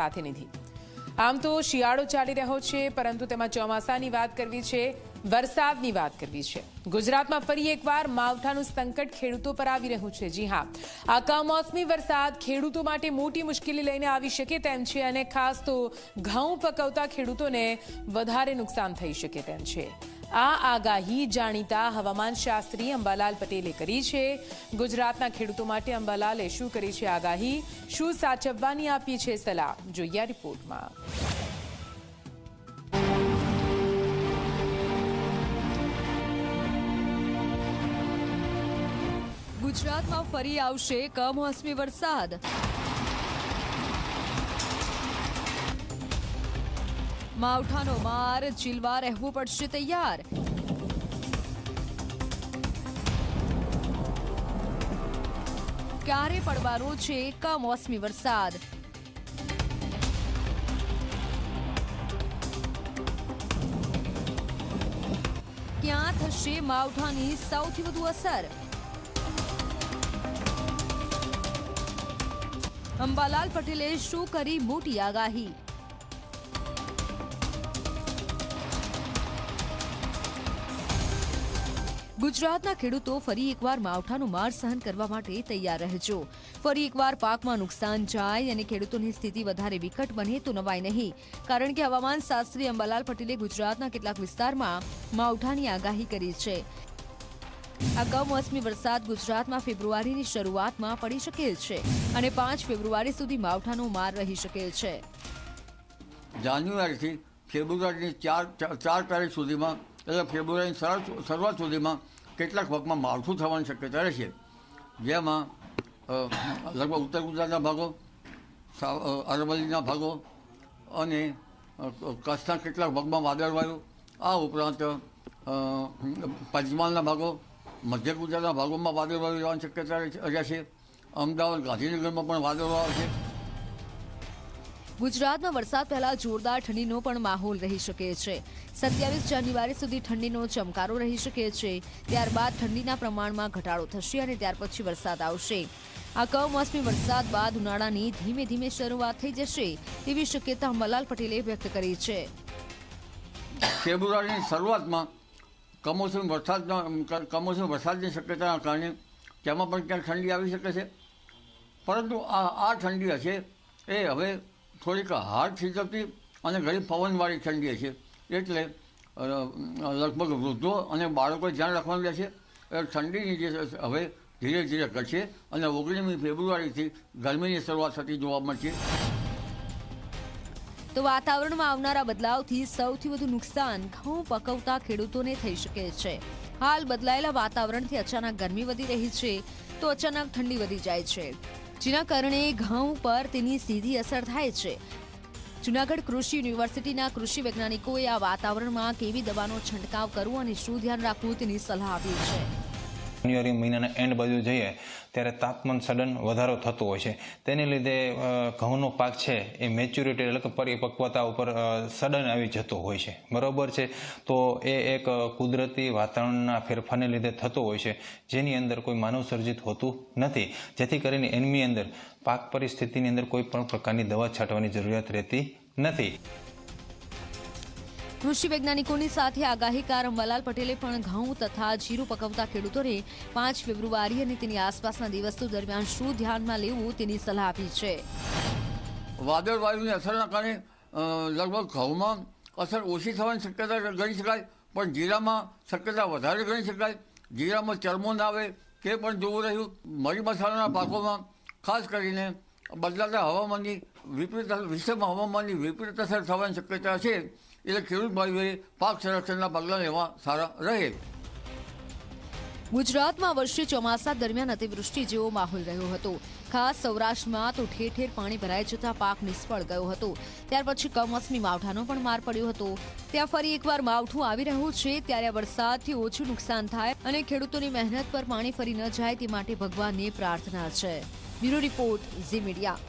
સાથે નિધિ। આમ તો શિયાળો ચાલી રહ્યો છે, પરંતુ તેમાં ચોમાસાની વાત કરવી છે, વરસાદની વાત કરવી છે। ગુજરાતમાં ફરી એકવાર માવઠાનું સંકટ ખેડૂતો પર આવી રહ્યું છે। જી હા, આ કમોસમી વરસાદ ખેડૂતો માટે મોટી મુશ્કેલી લઈને આવી શકે તેમ છે અને ખાસ તો ઘઉં પકવતા ખેડૂતોને વધારે નુકસાન થઈ શકે તેમ છે। આ આગાહી જાણીતા હવામાન શાસ્ત્રી અંબાલાલ પટેલે કરી છે। ગુજરાતના ખેડૂતો માટે અંબાલાલે શું કરી છે આગાહી, શું સાચવવાની આપી છે સલાહ, જોઈએ રિપોર્ટમાં। ગુજરાતમાં ફરી આવશે કમોસમી વરસાદ। માવઠાનો માર ઝીલવા રહેવું પડશે તૈયાર। ક્યારે પડવાનો છે કમોસમી વરસાદ? ક્યાં થશે માવઠાની સૌથી વધુ અસર? અંબાલાલ પટેલે શું કરી મોટી આગાહી? ગુજરાતના ખેડૂતો ફરી એકવાર માવઠાનો માર સહન કરવા માટે તૈયાર રહેજો। ફરી એકવાર પાકમાં નુકસાન જાય અને ખેડૂતોની સ્થિતિ વધારે વિકટ બને તો નવાઈ નહીં, કારણ કે હવામાન શાસ્ત્રી અંબાલાલ પટેલે ગુજરાતના કેટલાક વિસ્તારમાં માવઠાની આગાહી કરી છે। આ કમોસમી વરસાદ ગુજરાતમાં ફેબ્રુઆરીની શરૂઆતમાં પડી શકે છે અને 5 ફેબ્રુઆરી સુધી માવઠાનો માર રહી શકે છે। જાન્યુઆરીથી ફેબ્રુઆરીની ચાર તારીખ સુધીમાં, એટલે ફેબ્રુઆરીની શરૂઆત સુધીમાં કેટલાક ભાગમાં માવઠું થવાની શક્યતા રહેશે, જેમાં લગભગ ઉત્તર ગુજરાતના ભાગો, અરવલ્લીના ભાગો અને કચ્છના કેટલાક ભાગમાં વાદળવાયુ, આ ઉપરાંત પંચમહાલના ભાગો, મધ્ય ગુજરાતના ભાગોમાં વાદળવાયુ રહેવાની શક્યતા રહેશે। અમદાવાદ, ગાંધીનગરમાં પણ વાદળવાયુ છે। ગુજરાતમાં વરસાદ પહેલા જોરદાર ઠંડીનો પણ માહોલ રહી શકે છે। 27 જાન્યુઆરી સુધી ઠંડીનો ચમકારો રહી શકે છે। ત્યારબાદ ઠંડીના પ્રમાણમાં ઘટાડો થશે અને ત્યાર પછી વરસાદ આવશે। આ કમોસમી વરસાદ બાદ ઉનાળાની ધીમે ધીમે શરૂઆત થઈ જશે તેવી શક્યતા અંબાલાલ પટેલે વ્યક્ત કરી છે। ફેબ્રુઆરીની શરૂઆતમાં કમોસમી વરસાદની શક્યતાના કારણે તેમાં પણ ક્યાંક ઠંડી આવી શકે છે, પરંતુ આ ઠંડી હશે એ હવે થોડીક હાર્ડ થીજવતી અને ઘણી પવનવાળી ઠંડી હશે, એટલે લગભગ વૃદ્ધો અને બાળકોએ ધ્યાન રાખવાનું રહેશે। ઠંડીની જે હવે ધીરે ધીરે ઘટશે અને 19મી ફેબ્રુઆરીથી ગરમીની શરૂઆત થતી જોવા મળશે। તો વાતાવરણમાં આવનારા બદલાવથી સૌથી વધુ નુકસાન ઘઉં પકવતા ખેડૂતોને થઈ શકે છે। હાલ બદલાયેલા વાતાવરણથી અચાનક ગરમી વધી રહી છે તો અચાનક ઠંડી વધી જાય છે, જેના કારણે ઘઉં પર તેની સીધી અસર થાય છે। જૂનાગઢ કૃષિ યુનિવર્સિટીના કૃષિ વૈજ્ઞાનિકોએ આ વાતાવરણમાં કેવી દવાનો છંટકાવ કરવો અને શું ધ્યાન રાખવું તેની સલાહ આપી છે। જાન્યુઆરી મહિનાના એન્ડ બાજુ જઈએ ત્યારે તાપમાન સડન વધારો થતો હોય છે, તેને લીધે ઘઉંનો પાક છે એ મેચ્યુરિટી એટલે કે પરિપક્વતા ઉપર સડન આવી જતો હોય છે, બરાબર છે। તો એ એક કુદરતી વાતાવરણના ફેરફારને લીધે થતો હોય છે, જેની અંદર કોઈ માનવ સર્જિત હોતું નથી, જેથી કરીને એની અંદર પાક પરિસ્થિતિની અંદર કોઈ પણ પ્રકારની દવા છાંટવાની જરૂરિયાત રહેતી નથી। કૃષિ વૈજ્ઞાનિકોની સાથે આગાહીકાર અંબાલાલ પટેલે પણ ઘઉં તથા જીરું પકવતા ખેડૂતોને 5 ફેબ્રુઆરી અને તેની આસપાસના દિવસો દરમિયાન શું ધ્યાનમાં લેવું તેની સલાહ આપી છે। વાદળવાયુની અસરના કારણે લગભગ ઘઉંમાં અસર ઓછી થવાની શક્યતા ગણી શકાય, પણ જીરામાં શક્યતા વધારે ગણી શકાય। જીરામાં ચરમો ના આવે તે પણ જોવું રહ્યું। મરી મસાલાના પાકોમાં ખાસ કરીને બદલાતા હવામાનની વિશ્વમાં હવામાનની વિપરીત અસર થવાની શક્યતા છે, એટલે ખેડૂત ભાઈઓએ પાક સંરક્ષણના પગલાં લેવા સારા રહે। ગુજરાતમાં વર્ષે ચોમાસા દરમિયાન અતિવૃષ્ટિ જેવો માહોલ રહ્યો હતો। ખાસ સૌરાષ્ટ્રમાં તો ઠેર ઠેર પાણી ભરાઈ જતા પાક નિષ્ફળ ગયો હતો। ત્યાર પછી કમોસમી માવઠાનો પણ માર પડ્યો હતો। ત્યાં ફરી એકવાર માવઠું આવી રહ્યું છે, ત્યારે વરસાદથી ઓછું નુકસાન થાય અને ખેડૂતોની મહેનત પર પાણી ફરી ન જાય તે માટે ભગવાનને પ્રાર્થના છે। Bureau report, Zee media.